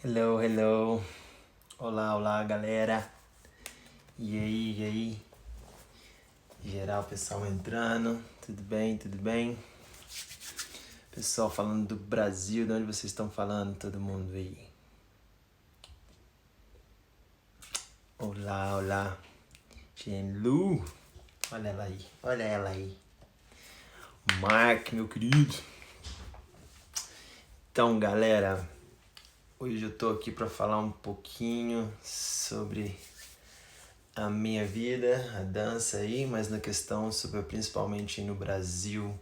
Hello, hello. Olá, olá, galera. E aí? Geral, pessoal entrando. Tudo bem, tudo bem? Pessoal falando do Brasil, de onde vocês estão falando? Todo mundo aí. Olá, olá. Lu. Olha ela aí. Mark, meu querido. Então, galera, hoje eu tô aqui para falar um pouquinho sobre a minha vida, a dança aí, mas na questão sobre principalmente no Brasil,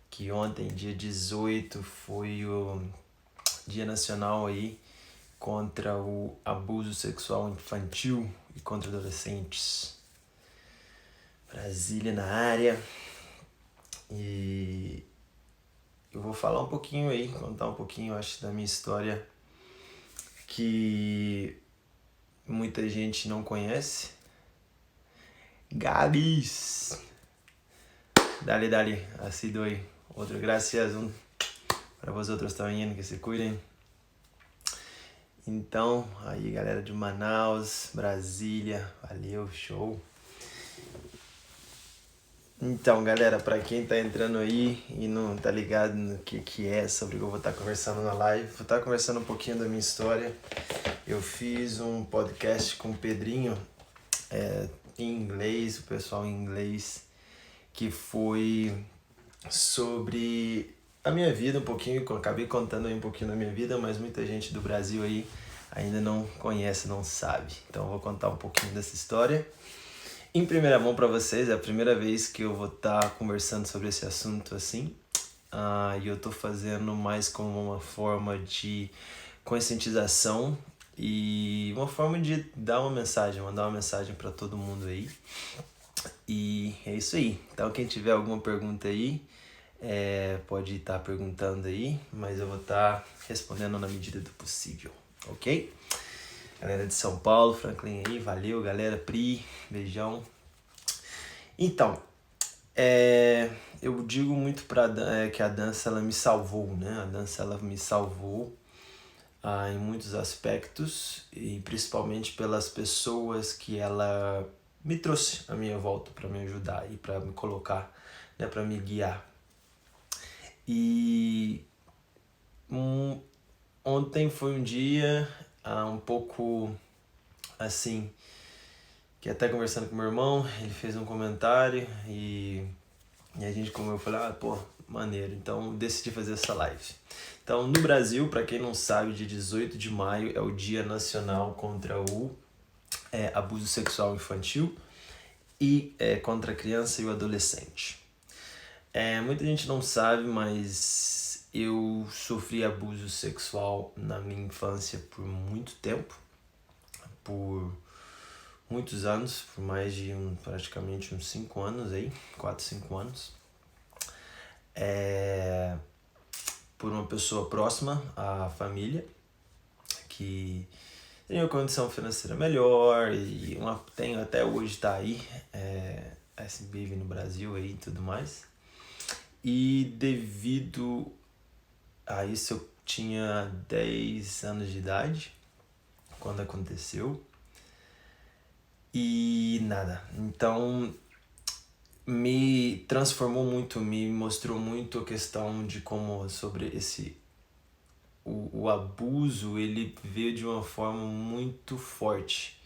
que ontem, dia 18, foi o Dia Nacional aí contra o abuso sexual infantil e contra adolescentes. Brasília na área. E eu vou falar um pouquinho aí, contar um pouquinho, acho, da minha história que muita gente não conhece. Gabs! Dale, assim doy. Outro gracias para vosotros também, que se cuidem. Então, aí galera de Manaus, Brasília, valeu, show. Então, galera, para quem tá entrando aí e não tá ligado no que é sobre o que eu vou estar conversando na live, vou estar conversando um pouquinho da minha história. Eu fiz um podcast com o Pedrinho, em inglês, o pessoal em inglês, que foi sobre a minha vida um pouquinho, acabei contando aí um pouquinho da minha vida, mas muita gente do Brasil aí ainda não conhece, não sabe. Então eu vou contar um pouquinho dessa história em primeira mão para vocês. É a primeira vez que eu vou estar conversando sobre esse assunto assim. E eu tô fazendo mais como uma forma de conscientização e uma forma de dar uma mensagem, mandar uma mensagem para todo mundo aí. E é isso aí. Então quem tiver alguma pergunta aí, pode estar perguntando aí, mas eu vou estar respondendo na medida do possível, ok? Galera de São Paulo, Franklin aí, valeu, galera, Pri, beijão. Então, eu digo muito que a dança ela me salvou, né? A dança ela me salvou em muitos aspectos e principalmente pelas pessoas que ela me trouxe à minha volta para me ajudar e para me colocar, né, para me guiar. E ontem foi um dia um pouco assim, que até conversando com meu irmão, ele fez um comentário e a gente, como eu falei, pô, maneiro, então decidi fazer essa live. Então, no Brasil, para quem não sabe, dia 18 de maio é o Dia Nacional contra o abuso sexual infantil e contra a criança e o adolescente. Muita gente não sabe, mas eu sofri abuso sexual na minha infância por muito tempo, por muitos anos, por mais de praticamente uns 5 anos aí, 4, 5 anos. Por uma pessoa próxima à família, que tem uma condição financeira melhor e tem até hoje tá aí, vive no Brasil aí e tudo mais. E devido a isso eu tinha 10 anos de idade quando aconteceu. E nada, então me transformou muito, me mostrou muito a questão de como sobre o abuso ele veio de uma forma muito forte,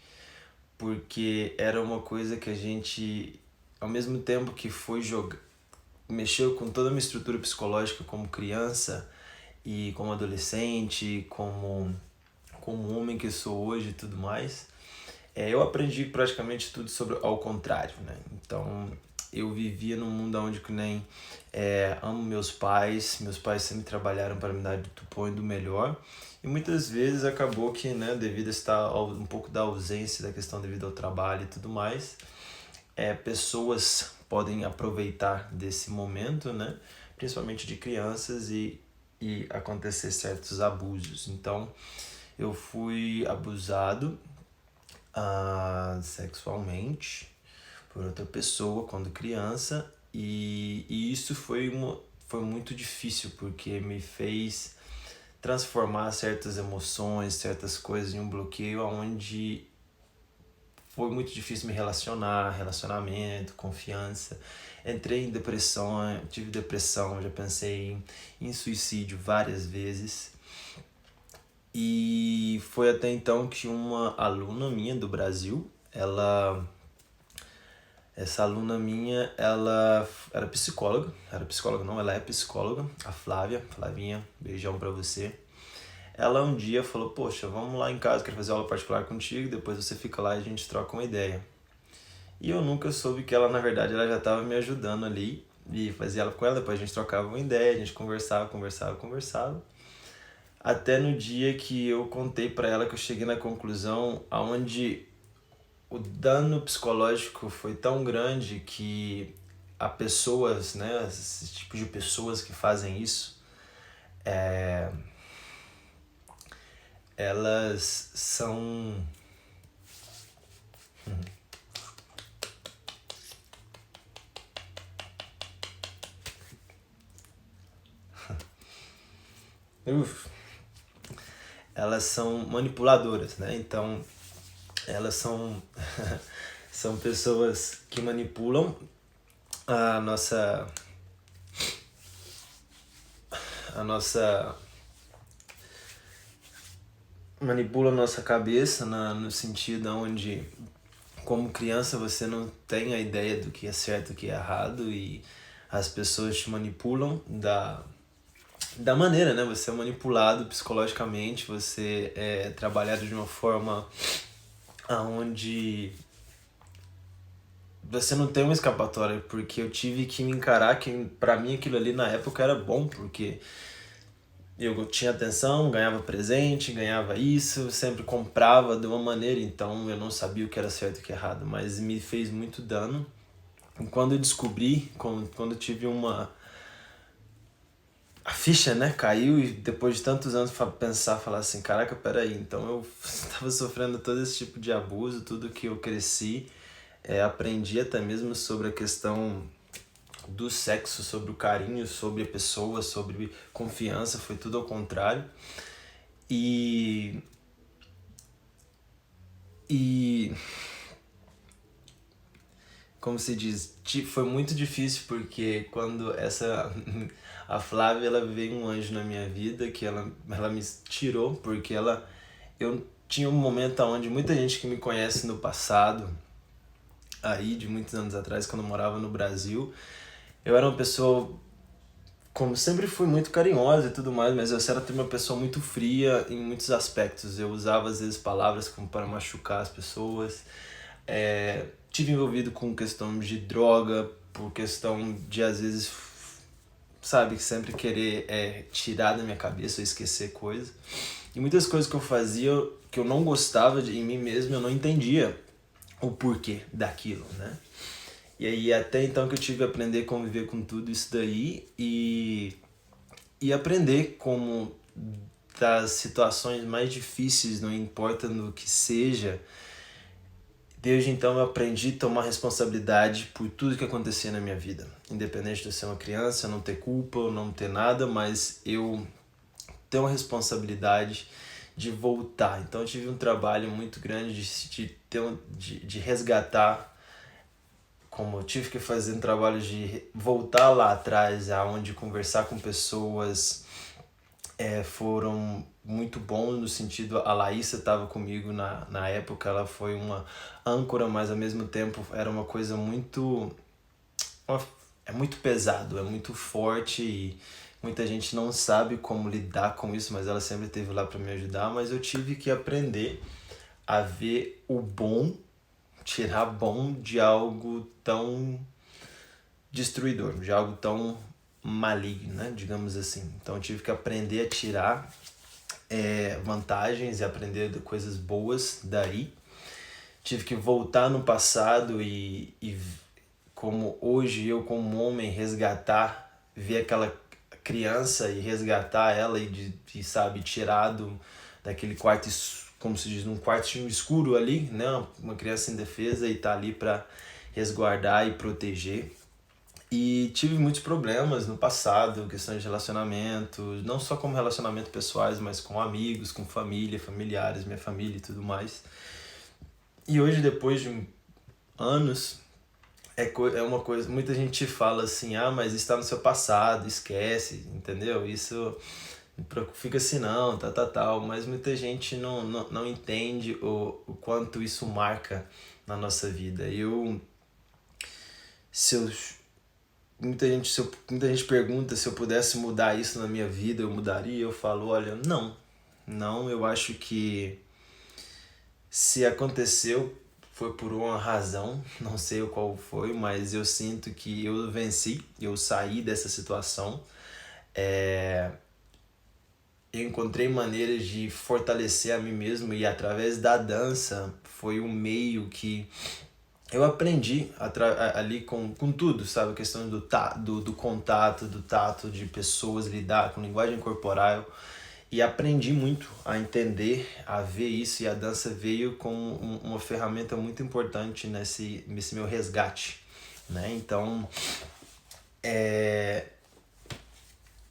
porque era uma coisa que a gente, ao mesmo tempo que foi mexeu com toda a minha estrutura psicológica como criança e como adolescente, como homem que sou hoje e tudo mais, eu aprendi praticamente tudo sobre ao contrário, né? Então eu vivia num mundo onde que nem amo meus pais sempre trabalharam para me dar do bom e do melhor, e muitas vezes acabou que, né, devido a estar um pouco da ausência da questão devido ao trabalho e tudo mais, pessoas podem aproveitar desse momento, né, principalmente de crianças e acontecer certos abusos. Então eu fui abusado sexualmente por outra pessoa quando criança, e isso foi muito difícil porque me fez transformar certas emoções, certas coisas em um bloqueio onde foi muito difícil me relacionar, relacionamento, confiança. Entrei em depressão, tive depressão, já pensei em suicídio várias vezes. E foi até então que uma aluna minha do Brasil, essa aluna minha, ela era psicóloga não, ela é psicóloga, a Flavinha, beijão pra você. Ela um dia falou, poxa, vamos lá em casa, quero fazer aula particular contigo, depois você fica lá e a gente troca uma ideia. E eu nunca soube que ela, na verdade, ela já estava me ajudando ali, e fazia aula com ela, depois a gente trocava uma ideia, a gente conversava. Até no dia que eu contei pra ela que eu cheguei na conclusão aonde o dano psicológico foi tão grande que há pessoas, né, esse tipo de pessoas que fazem isso, elas são... elas são manipuladoras, né? Então, elas são são pessoas que manipulam a nossa manipula a nossa cabeça no sentido onde, como criança, você não tem a ideia do que é certo e o que é errado, e as pessoas te manipulam da maneira, né? Você é manipulado psicologicamente, você é trabalhado de uma forma onde você não tem uma escapatória, porque eu tive que me encarar que pra mim aquilo ali na época era bom, porque eu tinha atenção, ganhava presente, ganhava isso, sempre comprava de uma maneira, então eu não sabia o que era certo e o que era errado, mas me fez muito dano. E quando eu descobri, quando eu tive a ficha, né, caiu, e depois de tantos anos falar assim, caraca, peraí, então eu estava sofrendo todo esse tipo de abuso, tudo que eu cresci, aprendi até mesmo sobre a questão do sexo, sobre o carinho, sobre a pessoa, sobre confiança, foi tudo ao contrário. E como se diz, foi muito difícil, porque quando a Flávia, ela veio um anjo na minha vida, que ela me tirou, porque eu tinha um momento onde muita gente que me conhece no passado, aí de muitos anos atrás, quando eu morava no Brasil, eu era uma pessoa, como sempre fui, muito carinhosa e tudo mais, mas eu era uma pessoa muito fria em muitos aspectos. Eu usava às vezes palavras como para machucar as pessoas. Tive envolvido com questão de droga, por questão de às vezes, sabe, sempre querer tirar da minha cabeça ou esquecer coisas. E muitas coisas que eu fazia que eu não gostava em mim mesmo, eu não entendia o porquê daquilo, né? E aí até então que eu tive que aprender a conviver com tudo isso daí e aprender como das situações mais difíceis, não importa no que seja, desde então eu aprendi a tomar responsabilidade por tudo que acontecia na minha vida. Independente de eu ser uma criança, não ter culpa, não ter nada, mas eu tenho uma responsabilidade de voltar. Então eu tive um trabalho muito grande de resgatar, como eu tive que fazer um trabalho de voltar lá atrás, aonde conversar com pessoas foram muito bons, no sentido, a Laísa estava comigo na época, ela foi uma âncora, mas ao mesmo tempo era uma coisa muito... é muito pesado, é muito forte, e muita gente não sabe como lidar com isso, mas ela sempre esteve lá para me ajudar. Mas eu tive que aprender a ver o bom, tirar bom de algo tão destruidor, de algo tão maligno, né? Digamos assim. Então eu tive que aprender a tirar vantagens e aprender coisas boas daí. Tive que voltar no passado e como hoje eu, como homem, resgatar, ver aquela criança e resgatar ela e sabe, tirado daquele quarto, como se diz, num quartinho escuro ali, né? Uma criança indefesa, e tá ali para resguardar e proteger. E tive muitos problemas no passado, questões de relacionamento, não só como relacionamento pessoais, mas com amigos, com família, familiares, minha família e tudo mais. E hoje, depois de anos, é uma coisa, muita gente fala assim, ah, mas está no seu passado, esquece, entendeu? Isso fica assim não, tal, mas muita gente não entende o quanto isso marca na nossa vida. Se eu, muita gente pergunta se eu pudesse mudar isso na minha vida, eu mudaria, eu falo, olha, não, eu acho que se aconteceu foi por uma razão, não sei qual foi, mas eu sinto que eu venci, eu saí dessa situação. Eu encontrei maneiras de fortalecer a mim mesmo e através da dança foi um meio que eu aprendi ali com tudo, sabe? A questão do contato, do tato de pessoas, lidar com linguagem corporal. E aprendi muito a entender, a ver isso, e a dança veio como uma ferramenta muito importante nesse meu resgate, né? Então,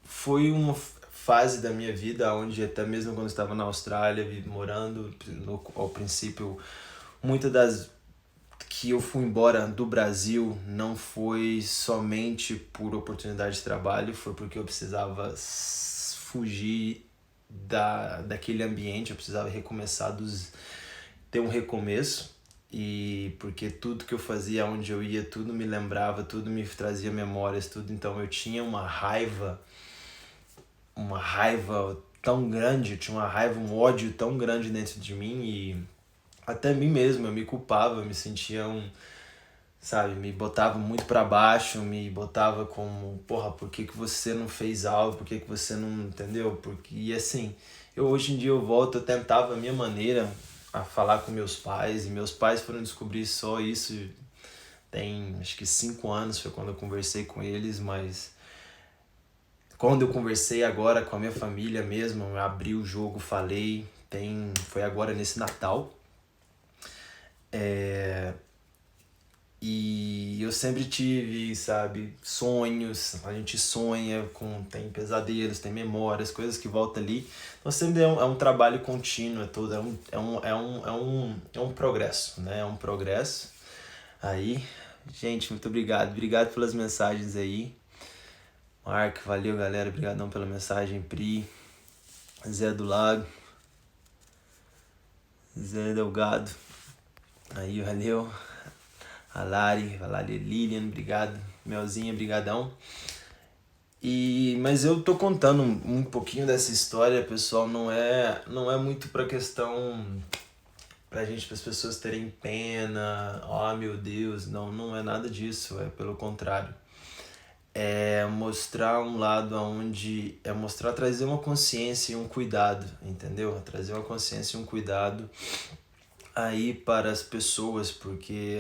foi uma fase da minha vida onde até mesmo quando eu estava na Austrália, morando, ao princípio, muitas das que eu fui embora do Brasil não foi somente por oportunidade de trabalho, foi porque eu precisava fugir daquele ambiente, eu precisava recomeçar, ter um recomeço, e porque tudo que eu fazia, onde eu ia, tudo me lembrava, tudo me trazia memórias, tudo, então eu tinha uma raiva tão grande, eu tinha uma raiva, um ódio tão grande dentro de mim, e até mim mesmo, eu me culpava, eu me sentia sabe, me botava muito pra baixo, me botava como, porra, por que você não fez algo, por que você não, entendeu? Porque, e assim, hoje em dia eu volto, eu tentava a minha maneira a falar com meus pais, e meus pais foram descobrir só isso, tem acho que 5 anos foi quando eu conversei com eles, mas quando eu conversei agora com a minha família mesmo, eu abri o jogo, falei, foi agora nesse Natal. E eu sempre tive, sabe, sonhos, a gente sonha, tem pesadelos, tem memórias, coisas que voltam ali. Então sempre é um trabalho contínuo, é um progresso, né? É um progresso. Aí, gente, muito obrigado. Obrigado pelas mensagens aí. Mark, valeu, galera. Obrigadão pela mensagem. Pri, Zé do Lago, Zé Delgado. Aí, valeu. A Lari Lilian, obrigado. Melzinha, brigadão. Mas eu tô contando um pouquinho dessa história, pessoal, não é muito pra questão pra gente, para as pessoas terem pena, oh meu Deus, não é nada disso, é pelo contrário. É mostrar um lado onde, trazer uma consciência e um cuidado, entendeu? Trazer uma consciência e um cuidado aí para as pessoas, porque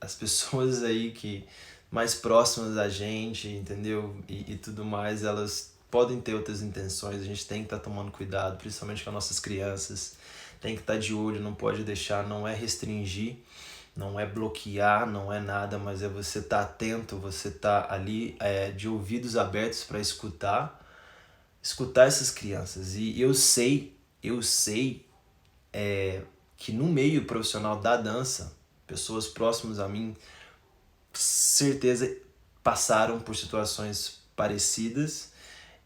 as pessoas aí que mais próximas da gente, entendeu? E tudo mais, elas podem ter outras intenções, a gente tem que estar tomando cuidado, principalmente com as nossas crianças, tem que estar de olho, não pode deixar, não é restringir, não é bloquear, não é nada, mas é você estar atento, você estar ali de ouvidos abertos para escutar essas crianças. E eu sei que no meio profissional da dança, pessoas próximas a mim, certeza passaram por situações parecidas.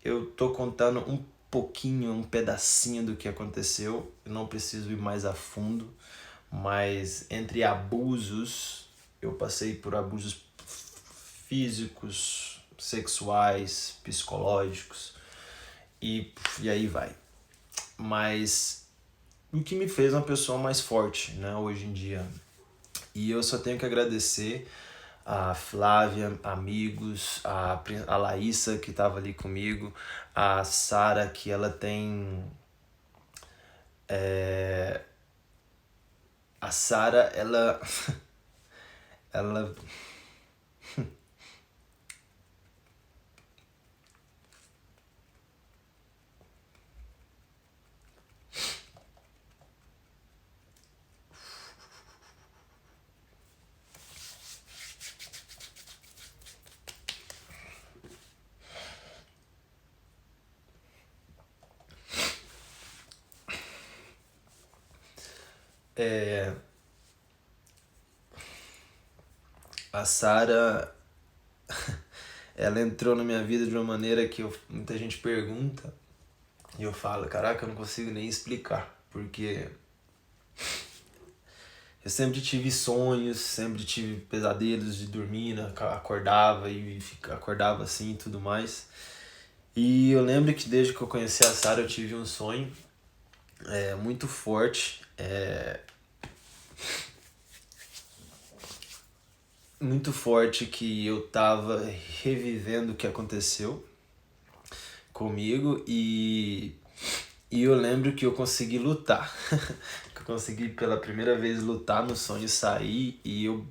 Eu tô contando um pouquinho, um pedacinho do que aconteceu, eu não preciso ir mais a fundo, mas entre abusos, eu passei por abusos físicos, sexuais, psicológicos, e aí vai. Mas o que me fez uma pessoa mais forte, né, hoje em dia. E eu só tenho que agradecer a Flávia, amigos, a Laísa que estava ali comigo, a Sara que ela tem... A Sara, ela... ela... É, a Sara, ela entrou na minha vida de uma maneira que muita gente pergunta e eu falo, caraca, eu não consigo nem explicar, porque eu sempre tive sonhos, sempre tive pesadelos de dormir, né? Acordava e acordava assim e tudo mais. E eu lembro que desde que eu conheci a Sara eu tive um sonho muito forte, muito forte, que eu tava revivendo o que aconteceu comigo e eu lembro que eu consegui lutar. Que eu consegui pela primeira vez lutar no sonho, sair e eu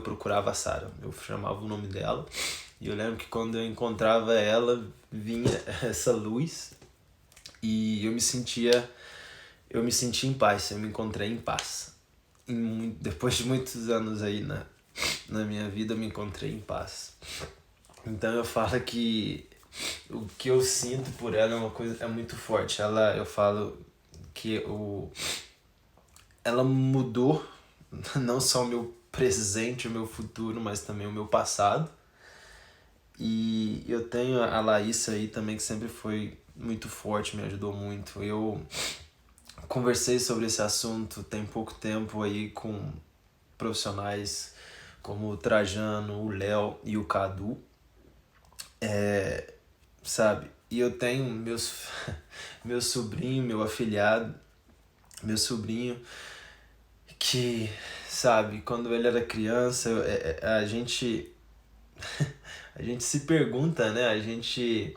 procurava a Sara. Eu chamava o nome dela e eu lembro que quando eu encontrava ela, vinha essa luz e eu me sentia em paz, eu me encontrei em paz. Depois de muitos anos aí na minha vida, eu me encontrei em paz. Então eu falo que o que eu sinto por ela é uma coisa muito forte. Eu falo que ela mudou não só o meu presente, o meu futuro, mas também o meu passado. E eu tenho a Laísa aí também, que sempre foi muito forte, me ajudou muito. Eu conversei sobre esse assunto tem pouco tempo aí com profissionais como o Trajano, o Léo e o Cadu, sabe? E eu tenho meu sobrinho, meu afilhado, meu sobrinho, que, sabe, quando ele era criança, a gente a gente se pergunta, né? A gente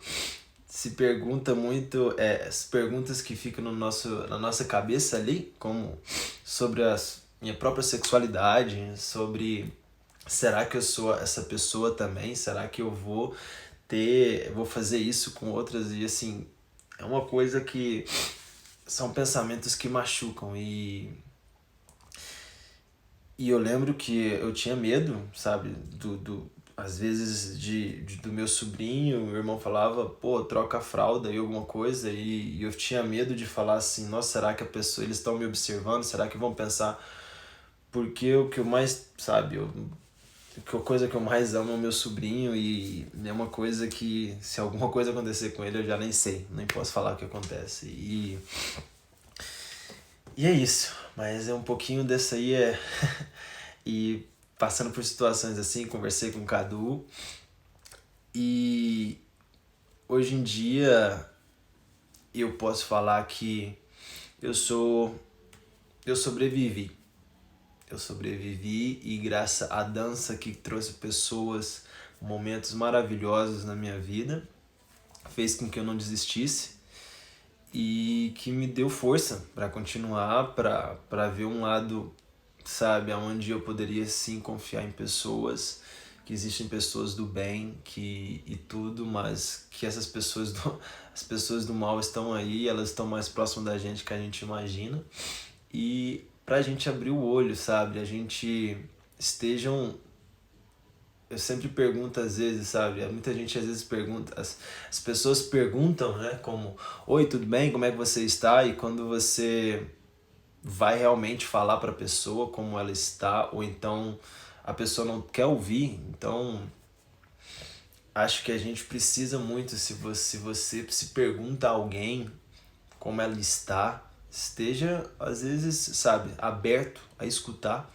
se pergunta muito, as perguntas que ficam na nossa cabeça ali, como sobre a minha própria sexualidade, sobre será que eu sou essa pessoa também? Será que eu vou fazer isso com outras? E assim, é uma coisa que são pensamentos que machucam e eu lembro que eu tinha medo, sabe, às vezes do meu sobrinho, meu irmão falava, pô, troca a fralda e alguma coisa, e eu tinha medo de falar assim, nossa, será que eles estão me observando? Será que vão pensar? Porque o que eu mais, sabe, a coisa que eu mais amo é o meu sobrinho e é uma coisa que se alguma coisa acontecer com ele eu já nem sei, nem posso falar o que acontece. E é isso, mas é um pouquinho dessa aí e passando por situações assim, conversei com o Cadu e hoje em dia eu posso falar que eu sou eu sobrevivi. Eu sobrevivi e graças à dança que trouxe pessoas, momentos maravilhosos na minha vida, fez com que eu não desistisse e que me deu força para continuar, para ver um lado, sabe, aonde eu poderia sim confiar em pessoas, que existem pessoas do bem, e tudo, mas que as pessoas do mal estão aí, elas estão mais próximas da gente que a gente imagina. E pra gente abrir o olho, sabe, a gente estejam. Eu sempre pergunto às vezes, sabe? Muita gente às vezes pergunta, as pessoas perguntam, né? Como, oi, tudo bem? Como é que você está? E quando você vai realmente falar para a pessoa como ela está, ou então a pessoa não quer ouvir, então acho que a gente precisa muito, se você se pergunta a alguém como ela está, esteja, às vezes, sabe, aberto a escutar.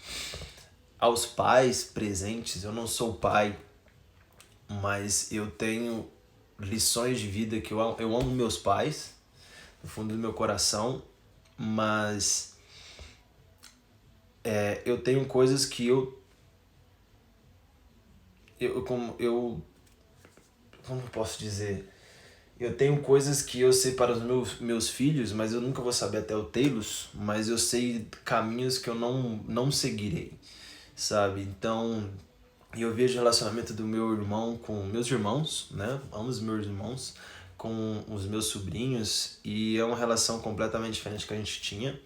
Aos pais presentes, eu não sou pai, mas eu tenho lições de vida que eu amo meus pais, no fundo do meu coração, mas eu tenho coisas que como eu posso dizer? Eu tenho coisas que eu sei para os meus filhos, mas eu nunca vou saber até eu tê-los, mas eu sei caminhos que eu não seguirei, sabe? Então, eu vejo o relacionamento do meu irmão com meus irmãos, né? Amo os meus irmãos, com os meus sobrinhos, e é uma relação completamente diferente que a gente tinha,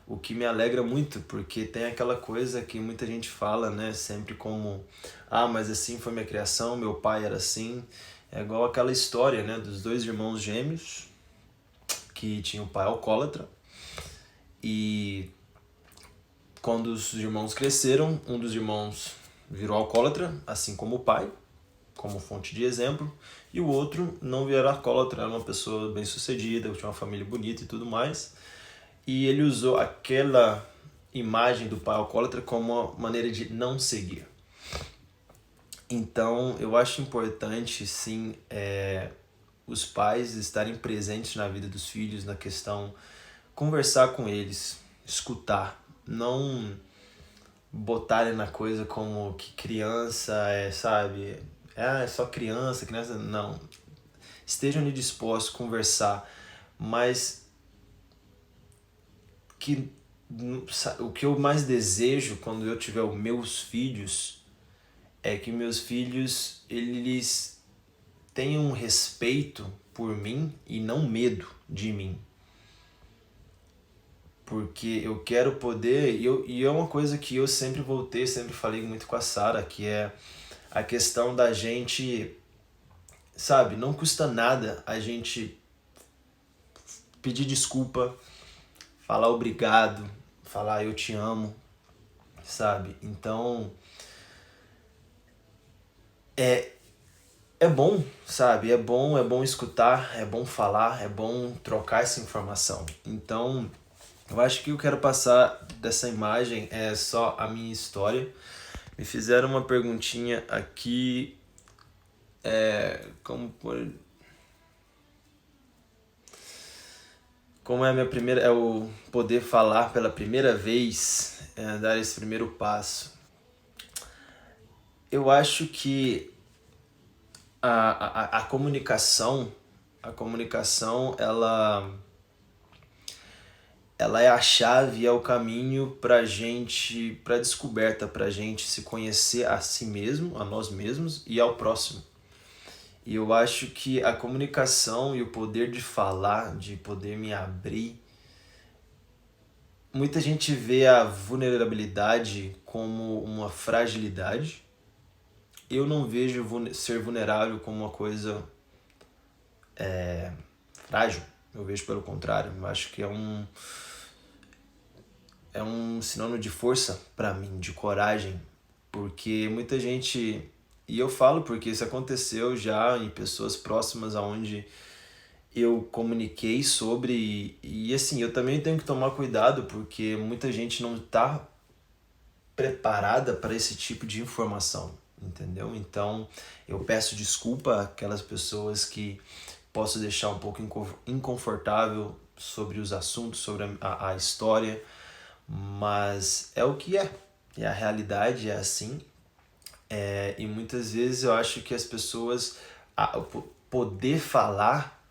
o que me alegra muito, porque tem aquela coisa que muita gente fala, né? Sempre como, ah, mas assim foi minha criação, meu pai era assim. É igual aquela história, né? Dos dois irmãos gêmeos que tinham um pai alcoólatra e quando os irmãos cresceram, um dos irmãos virou alcoólatra, assim como o pai, como fonte de exemplo, e o outro não virou alcoólatra, era uma pessoa bem-sucedida, tinha uma família bonita e tudo mais, e ele usou aquela imagem do pai alcoólatra como uma maneira de não seguir. Então, eu acho importante, sim, os pais estarem presentes na vida dos filhos, na questão, conversar com eles, escutar, não botarem na coisa como que criança sabe, é só criança, não. Estejam dispostos a conversar, mas que o que eu mais desejo quando eu tiver os meus filhos é que meus filhos eles tenham respeito por mim e não medo de mim. Porque eu quero poder, e é uma coisa que eu sempre sempre falei muito com a Sara, que é a questão da gente, sabe, não custa nada a gente pedir desculpa, falar obrigado, falar eu te amo, sabe? Então, é bom, sabe? É bom escutar, é bom falar, é bom trocar essa informação. Então, eu acho que eu quero passar dessa imagem é só a minha história. Me fizeram uma perguntinha aqui, como é a minha primeira, é o poder falar pela primeira vez, dar esse primeiro passo. Eu acho que a comunicação, ela é a chave, é o caminho pra descoberta, pra gente se conhecer a si mesmo, a nós mesmos e ao próximo. E eu acho que a comunicação e o poder de falar, de poder me abrir, muita gente vê a vulnerabilidade como uma fragilidade. Eu não vejo ser vulnerável como uma coisa frágil. Eu vejo pelo contrário. Eu acho que é um sinônimo de força para mim, de coragem. Porque muita gente... E eu falo porque isso aconteceu já em pessoas próximas aonde eu comuniquei sobre... E assim, eu também tenho que tomar cuidado porque muita gente não está preparada para esse tipo de informação, entendeu? Então, eu peço desculpa àquelas pessoas que posso deixar um pouco inconfortável sobre os assuntos, sobre a história, mas é o que é. E a realidade é assim. E muitas vezes eu acho que as pessoas... poder falar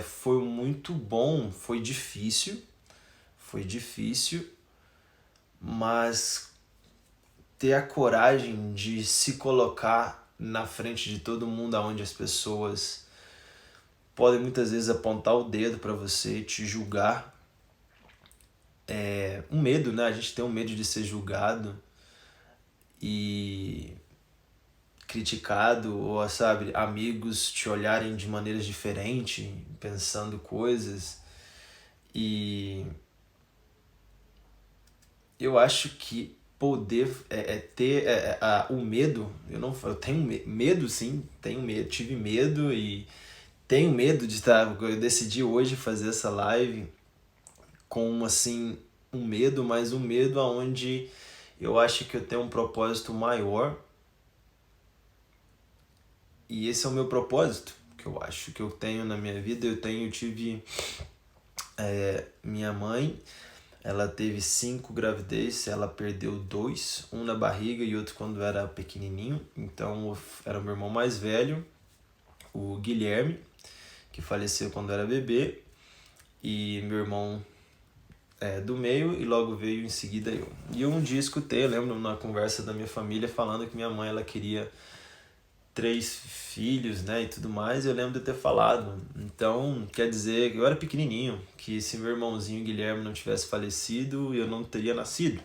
foi muito bom, foi difícil, mas ter a coragem de se colocar na frente de todo mundo, onde as pessoas podem muitas vezes apontar o dedo para você, te julgar. Um medo, né? A gente tem um medo de ser julgado e criticado, ou sabe, amigos te olharem de maneiras diferentes, pensando coisas. E eu acho que poder ter o medo, eu tenho medo, sim, tive medo e tenho medo de eu decidi hoje fazer essa live com assim um medo, mas um medo aonde eu acho que eu tenho um propósito maior, e esse é o meu propósito que eu acho que eu tenho na minha vida. Eu tive minha mãe. Ela teve 5 gravidez, ela perdeu 2, um na barriga e outro quando era pequenininho. Então era o meu irmão mais velho, o Guilherme, que faleceu quando era bebê, e meu irmão do meio, e logo veio em seguida eu. E um dia escutei, eu lembro na conversa da minha família, falando que minha mãe ela queria 3 filhos, né, e tudo mais, eu lembro de ter falado. Então, quer dizer, eu era pequenininho, que se meu irmãozinho Guilherme não tivesse falecido, eu não teria nascido.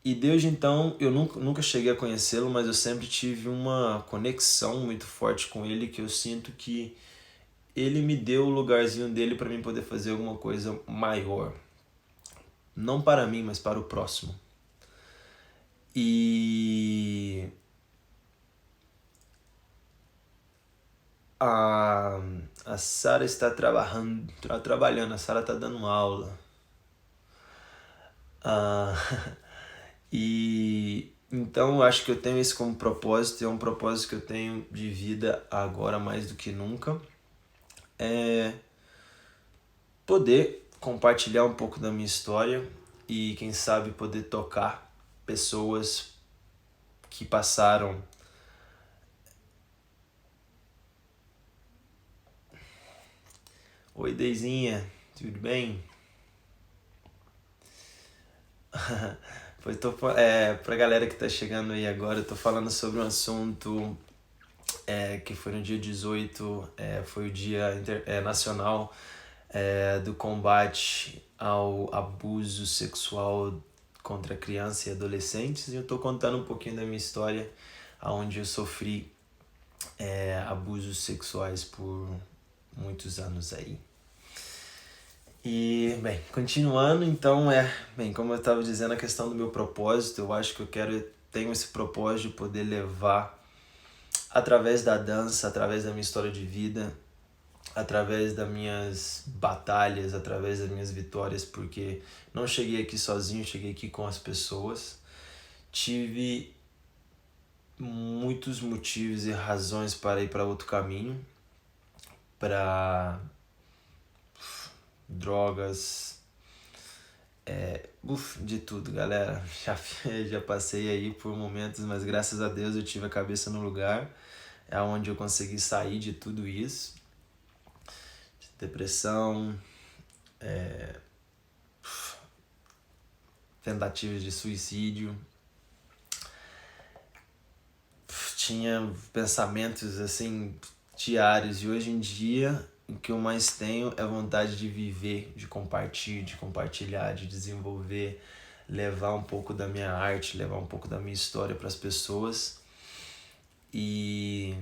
E desde então, eu nunca cheguei a conhecê-lo, mas eu sempre tive uma conexão muito forte com ele, que eu sinto que ele me deu o lugarzinho dele para mim poder fazer alguma coisa maior. não para mim, mas para o próximo. E a Sara está trabalhando, a Sara está dando aula. E então eu acho que eu tenho isso como propósito, é um propósito que eu tenho de vida agora mais do que nunca. É poder compartilhar um pouco da minha história e quem sabe poder tocar pessoas que passaram Oi, Deizinha, tudo bem? Pra galera que tá chegando aí agora, eu tô falando sobre um assunto que foi no dia 18, foi o Dia Nacional do Combate ao Abuso Sexual contra Crianças e Adolescentes, e eu tô contando um pouquinho da minha história, onde eu sofri abusos sexuais por muitos anos aí. E, bem, continuando, então, como eu estava dizendo, a questão do meu propósito, eu acho que tenho esse propósito de poder levar, através da dança, através da minha história de vida, através das minhas batalhas, através das minhas vitórias, porque não cheguei aqui sozinho, cheguei aqui com as pessoas, tive muitos motivos e razões para ir para outro caminho, para drogas, de tudo, galera. Já passei aí por momentos, mas graças a Deus eu tive a cabeça no lugar. É onde eu consegui sair de tudo isso. De depressão, tentativas de suicídio. Tinha pensamentos assim diários, e hoje em dia o que eu mais tenho é vontade de viver, de compartilhar, de desenvolver, levar um pouco da minha arte, levar um pouco da minha história para as pessoas e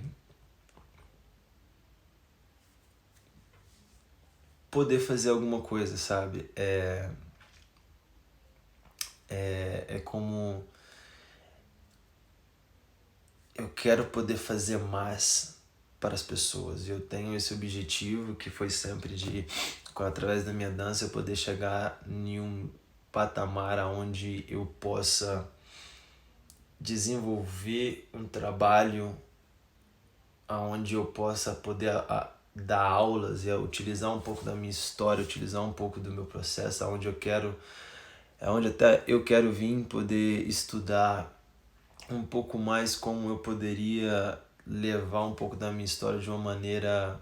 poder fazer alguma coisa, sabe? É como eu quero poder fazer mais para as pessoas. Eu tenho esse objetivo que foi sempre através da minha dança, eu poder chegar em um patamar onde eu possa desenvolver um trabalho onde eu possa poder dar aulas e utilizar um pouco da minha história, utilizar um pouco do meu processo, onde até eu quero vir poder estudar um pouco mais como eu poderia levar um pouco da minha história de uma maneira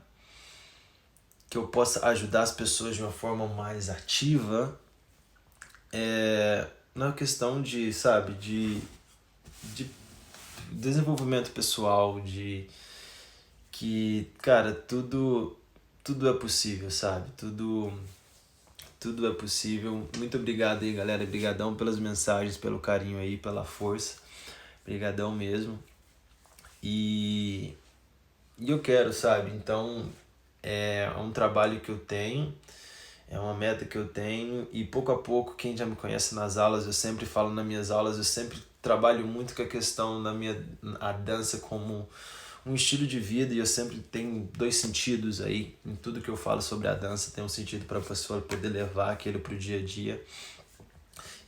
que eu possa ajudar as pessoas de uma forma mais ativa, na questão de desenvolvimento pessoal, de que, cara, tudo é possível, sabe? Tudo é possível. Muito obrigado aí, galera. Obrigadão pelas mensagens, pelo carinho aí, pela força. Obrigadão mesmo. E eu quero, sabe? Então, é um trabalho que eu tenho, é uma meta que eu tenho, e pouco a pouco, quem já me conhece nas aulas, eu sempre falo nas minhas aulas, eu sempre trabalho muito com a questão a dança como um estilo de vida, e eu sempre tenho dois sentidos aí, em tudo que eu falo sobre a dança, tem um sentido para a pessoa poder levar aquilo para o dia a dia.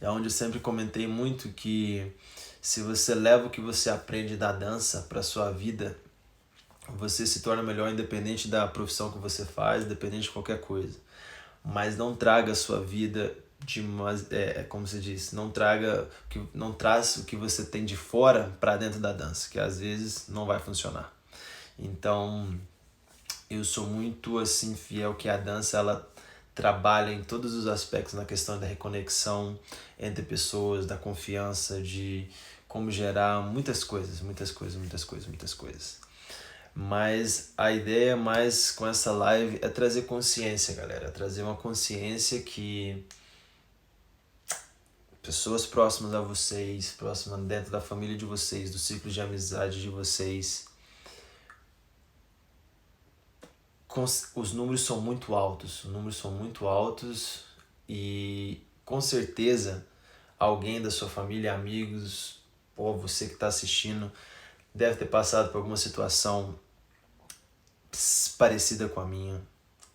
É onde eu sempre comentei muito que se você leva o que você aprende da dança para sua vida, você se torna melhor independente da profissão que você faz, independente de qualquer coisa. Mas não traga a sua vida como se diz, não traz o que você tem de fora para dentro da dança, que às vezes não vai funcionar. Então, eu sou muito assim fiel que a dança ela trabalha em todos os aspectos na questão da reconexão entre pessoas, da confiança, de como gerar muitas coisas. Mas a ideia mais com essa live é trazer consciência, galera. Trazer uma consciência que pessoas próximas a vocês, próximas dentro da família de vocês, do ciclo de amizade de vocês, os números são muito altos. E com certeza alguém da sua família, amigos, ou você que está assistindo, deve ter passado por alguma situação parecida com a minha,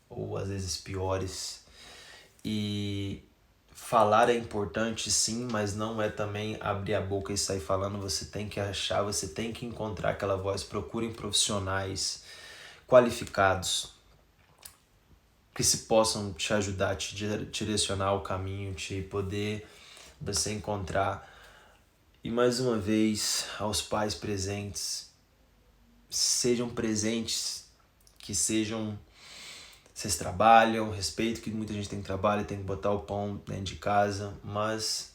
ou às vezes piores. E falar é importante sim, mas não é também abrir a boca e sair falando. Você tem que achar, você tem que encontrar aquela voz. Procurem profissionais qualificados que se possam te ajudar, te direcionar o caminho, te poder você encontrar. E mais uma vez, aos pais presentes, sejam presentes, que sejam... Vocês trabalham, respeito que muita gente tem trabalho, tem que botar o pão dentro de casa, mas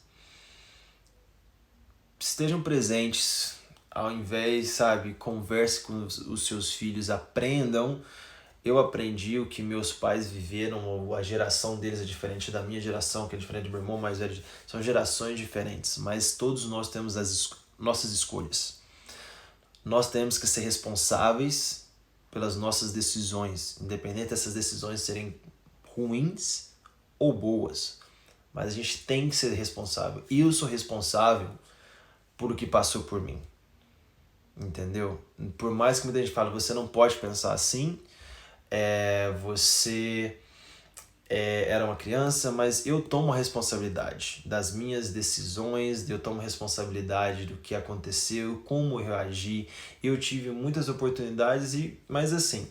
estejam presentes, ao invés, sabe, converse com os seus filhos, aprendam. Eu aprendi o que meus pais viveram, ou a geração deles é diferente da minha geração, que é diferente do meu irmão mais velho. São gerações diferentes, mas todos nós temos as nossas escolhas. Nós temos que ser responsáveis pelas nossas decisões, independente dessas decisões serem ruins ou boas. Mas a gente tem que ser responsável. E eu sou responsável por o que passou por mim. Entendeu? Por mais que muita gente fale, você não pode pensar assim, você era uma criança, mas eu tomo a responsabilidade das minhas decisões, eu tomo responsabilidade do que aconteceu, como eu reagi. Eu tive muitas oportunidades, mas assim,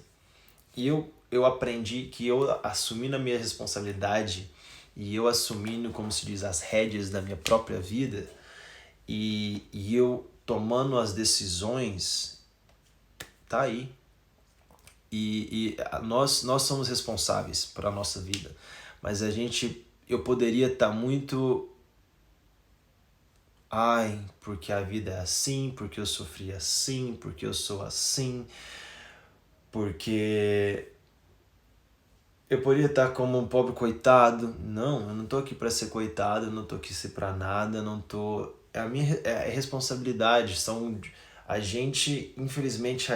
eu aprendi que eu assumindo a minha responsabilidade e eu assumindo, como se diz, as rédeas da minha própria vida e eu tomando as decisões, tá aí. E nós somos responsáveis por a nossa vida, mas eu poderia estar muito, porque a vida é assim, porque eu sofri assim, porque eu sou assim, porque eu poderia estar como um pobre coitado. Não, eu não tô aqui para ser coitado, eu não tô aqui para nada, não tô... É a minha responsabilidade, infelizmente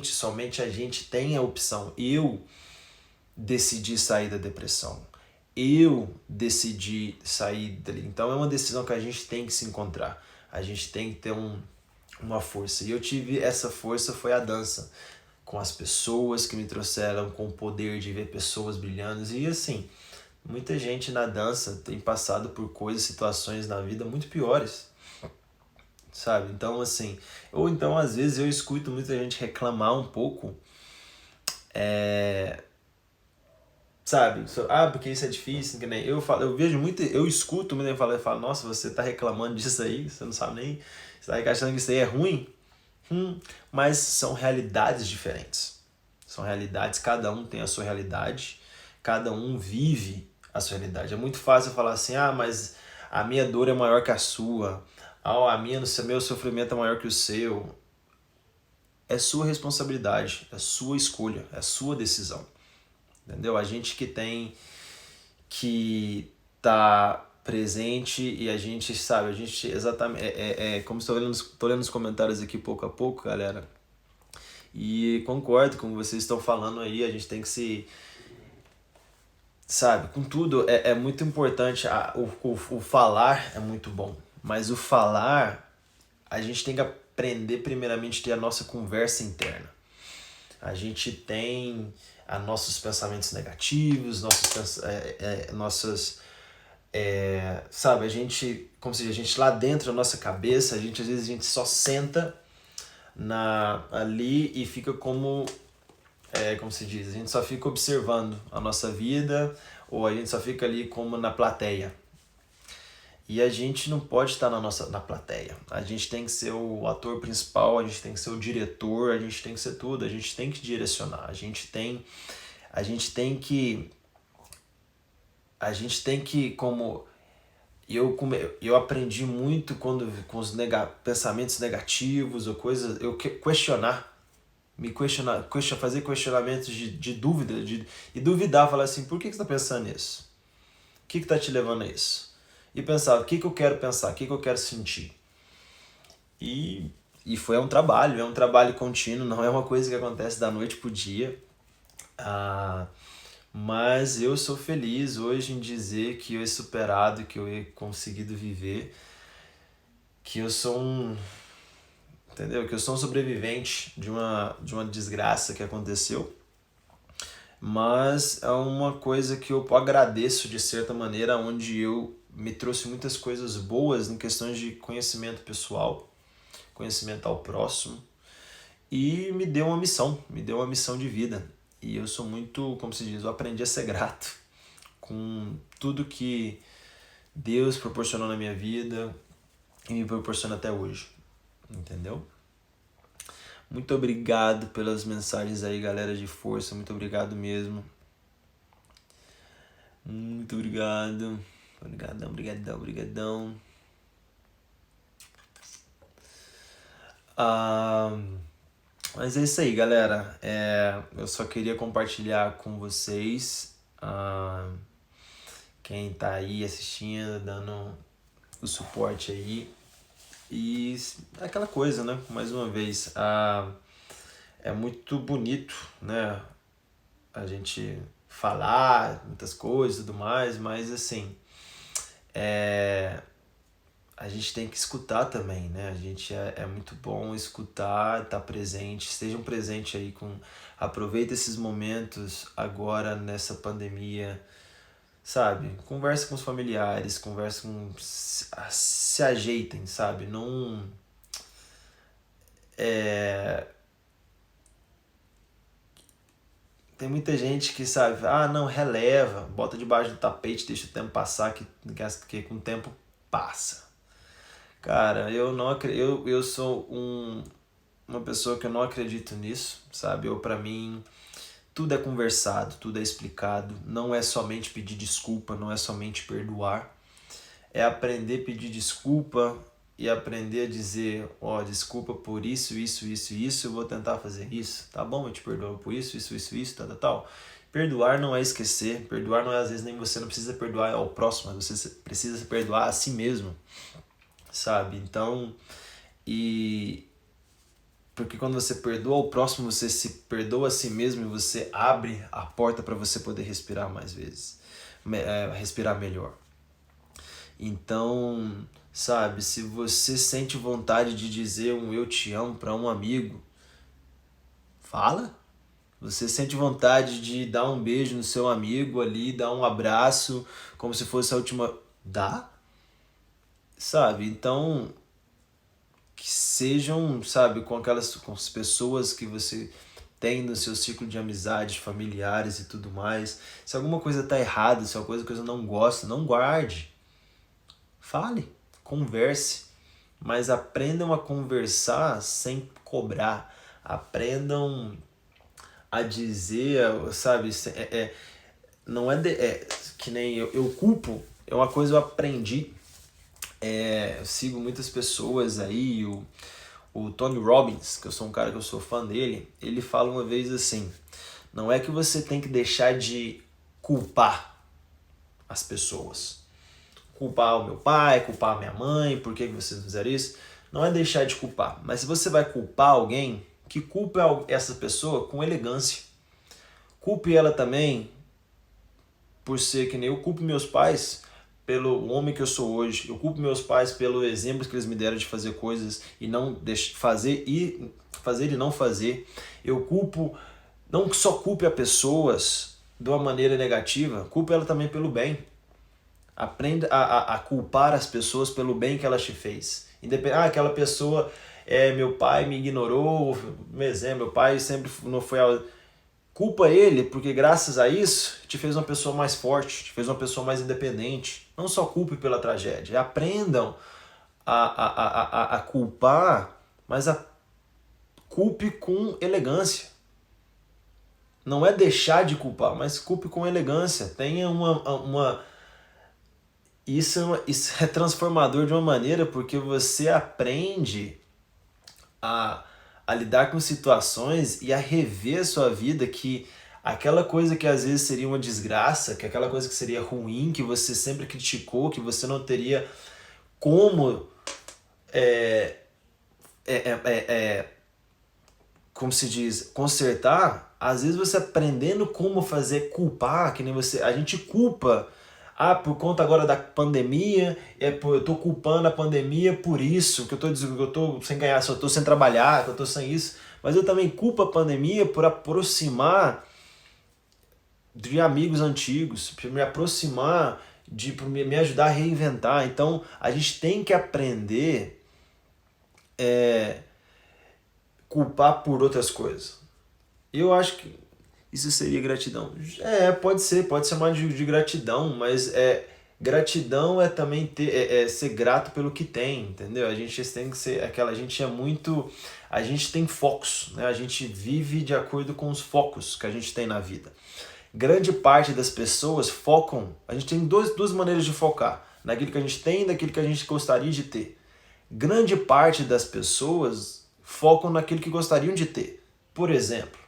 somente a gente tem a opção. Eu decidi sair da depressão. Eu decidi sair dali. Então é uma decisão que a gente tem que se encontrar. A gente tem que ter uma força. E eu tive essa força, foi a dança. Com as pessoas que me trouxeram, com o poder de ver pessoas brilhando. E assim, muita gente na dança tem passado por coisas, situações na vida muito piores. Sabe? Então assim, ou então às vezes eu escuto muita gente reclamar um pouco, sabe? Porque isso é difícil, que nem eu falo, eu vejo muito, eu escuto muita gente falar, nossa, você tá reclamando disso aí, você não sabe nem, você tá achando que isso aí é ruim? Mas são realidades diferentes. São realidades, cada um tem a sua realidade, cada um vive a sua realidade. É muito fácil falar assim, mas a minha dor é maior que a sua, meu sofrimento é maior que o seu. É sua responsabilidade, é sua escolha, é sua decisão. Entendeu? A gente que tem que tá presente e a gente sabe, a gente exatamente, como estou lendo os comentários aqui pouco a pouco, galera, e concordo com o que vocês estão falando aí, a gente tem que se, sabe, com tudo, é muito importante, o falar é muito bom, mas o falar, a gente tem que aprender primeiramente a ter a nossa conversa interna. A gente tem nossos pensamentos negativos, sabe, a gente, como se diz, a gente lá dentro da nossa cabeça, às vezes a gente só senta ali e fica como se diz, a gente só fica observando a nossa vida, ou a gente só fica ali como na plateia. E a gente não pode estar na plateia. A gente tem que ser o ator principal, a gente tem que ser o diretor, a gente tem que ser tudo, a gente tem que direcionar, a gente tem que como eu aprendi muito com os pensamentos negativos ou coisas, eu fazer questionamentos de dúvida, e duvidar, falar assim, por que você está pensando nisso? O que está te levando a isso? E pensar, o que eu quero pensar, o que eu quero sentir? E foi um trabalho contínuo, não é uma coisa que acontece da noite pro dia. Mas eu sou feliz hoje em dizer que eu he superado, que eu he conseguido viver, que eu sou entendeu? Que eu sou um sobrevivente de uma desgraça que aconteceu. Mas é uma coisa que eu agradeço de certa maneira, onde eu me trouxe muitas coisas boas em questões de conhecimento pessoal, conhecimento ao próximo, e me deu uma missão de vida. E eu sou muito, como se diz, eu aprendi a ser grato com tudo que Deus proporcionou na minha vida e me proporciona até hoje, entendeu? Muito obrigado pelas mensagens aí, galera de força, muito obrigado mesmo. Muito obrigado. Obrigadão, brigadão, brigadão. Mas é isso aí, galera. Eu só queria compartilhar com vocês, quem tá aí assistindo, dando o suporte aí. E é aquela coisa, né? Mais uma vez, é muito bonito, né? A gente falar muitas coisas e tudo mais, mas assim, a gente tem que escutar também, né? A gente é muito bom escutar, estar presente, estejam presentes aí aproveita esses momentos agora nessa pandemia, sabe? Conversa com os familiares, conversa com se ajeitem, sabe? Não tem muita gente que sabe, não, releva, bota debaixo do tapete, deixa o tempo passar que com o tempo passa. Cara, eu não eu sou uma pessoa que eu não acredito nisso, sabe? Pra mim, tudo é conversado, tudo é explicado, não é somente pedir desculpa, não é somente perdoar, é aprender a pedir desculpa e aprender a dizer, desculpa por isso, eu vou tentar fazer isso, tá bom? Eu te perdoo por isso, tal. Perdoar não é esquecer, perdoar não é às vezes nem você não precisa perdoar ao próximo, mas você precisa se perdoar a si mesmo, sabe? Então, porque quando você perdoa o próximo, você se perdoa a si mesmo e você abre a porta para você poder respirar mais vezes, respirar melhor. Então, sabe, se você sente vontade de dizer um eu te amo para um amigo, fala. Você sente vontade de dar um beijo no seu amigo ali, dar um abraço, como se fosse a última... Dá? Sabe? Então, que sejam, sabe, com as pessoas que você tem no seu ciclo de amizades, familiares e tudo mais. Se alguma coisa tá errada, se alguma coisa não gosta, não guarde. Fale, converse, mas aprendam a conversar sem cobrar. Aprendam a dizer, sabe, não que nem eu culpo, é uma coisa que eu aprendi. Eu sigo muitas pessoas aí, o Tony Robbins, que eu sou um cara que eu sou fã dele, ele fala uma vez assim, não é que você tem que deixar de culpar as pessoas. Culpar o meu pai, culpar a minha mãe, por que vocês fizeram isso? Não é deixar de culpar, mas se você vai culpar alguém, que culpe essa pessoa com elegância. Culpe ela também por ser que nem eu culpo meus pais pelo homem que eu sou hoje. Eu culpo meus pais pelo exemplo que eles me deram de fazer coisas e não fazer e não fazer. Eu culpo, não só culpe as pessoas de uma maneira negativa, culpe ela também pelo bem. Aprenda a culpar as pessoas pelo bem que ela te fez. Aquela pessoa, meu pai me ignorou, um exemplo, meu pai sempre não foi... Culpa ele, porque graças a isso te fez uma pessoa mais forte, te fez uma pessoa mais independente. Não só culpe pela tragédia, aprendam a culpar, mas culpe com elegância. Não é deixar de culpar, mas culpe com elegância. Tenha Isso é transformador de uma maneira, porque você aprende a lidar com situações e a rever a sua vida, que aquela coisa que às vezes seria uma desgraça, que aquela coisa que seria ruim, que você sempre criticou, que você não teria como como se diz, consertar, às vezes você aprendendo como fazer culpar, que nem você, a gente culpa, por conta agora da pandemia, eu tô culpando a pandemia por isso, que eu tô dizendo que eu tô sem ganhar, que eu tô sem trabalhar, que eu tô sem isso, mas eu também culpo a pandemia por aproximar de amigos antigos, por me aproximar, por me ajudar a reinventar. Então, a gente tem que aprender culpar por outras coisas. Eu acho que isso seria gratidão. Pode ser mais de gratidão, mas gratidão é também ser grato pelo que tem, entendeu? A gente tem que ser aquela, a gente tem focos, né? A gente vive de acordo com os focos que a gente tem na vida. Grande parte das pessoas focam, a gente tem duas maneiras de focar, naquilo que a gente tem e naquilo que a gente gostaria de ter. Grande parte das pessoas focam naquilo que gostariam de ter. Por exemplo,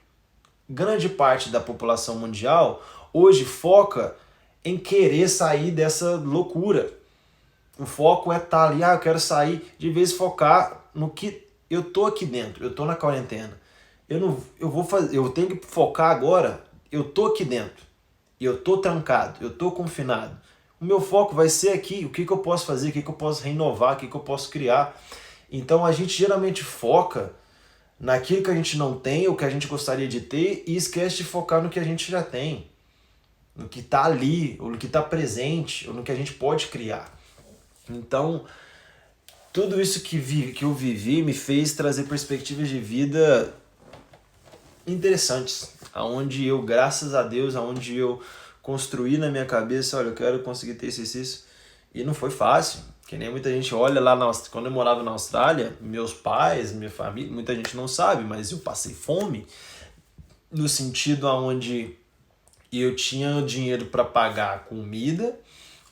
grande parte da população mundial hoje foca em querer sair dessa loucura. O foco é estar ali, eu quero sair, de vez focar no que eu tô aqui dentro, eu tô na quarentena. Eu tenho que focar agora, eu tô aqui dentro, eu tô trancado, eu tô confinado. O meu foco vai ser aqui, o que eu posso fazer, o que eu posso renovar, o que eu posso criar. Então a gente geralmente foca naquilo que a gente não tem, ou que a gente gostaria de ter, e esquece de focar no que a gente já tem, no que está ali, ou no que está presente, ou no que a gente pode criar. Então, tudo isso que eu vivi me fez trazer perspectivas de vida interessantes, aonde eu, graças a Deus, aonde eu construí na minha cabeça, olha, eu quero conseguir ter isso, e não foi fácil. Que nem muita gente olha lá, quando eu morava na Austrália, meus pais, minha família, muita gente não sabe, mas eu passei fome no sentido onde eu tinha dinheiro para pagar a comida